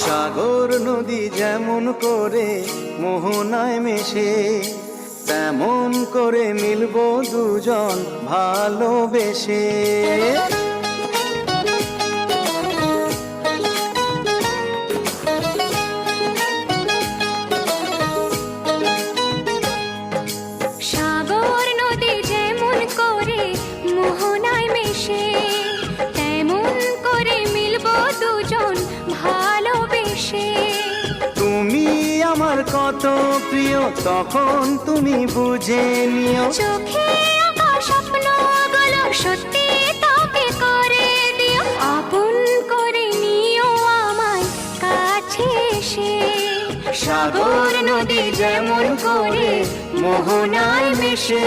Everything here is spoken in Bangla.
সাগর নদী যেমন করে মোহনায় মেশে, তেমন করে মিলবো দুজন ভালোবেসে। সাগর নদী যেমন করে মোহনায় মেশে, তেমন করে মিলবো দুজন ভালোবেসে। তুমি আমার কত প্রিয় তখন তুমি বুঝে নিও, চোখে আঁকা স্বপ্নগুলো সত্যি তোকে করে দিও। আপন করে নিও আমায় কাছে এসে। সাগর নদী যেমন করে মোহনায় মেশে।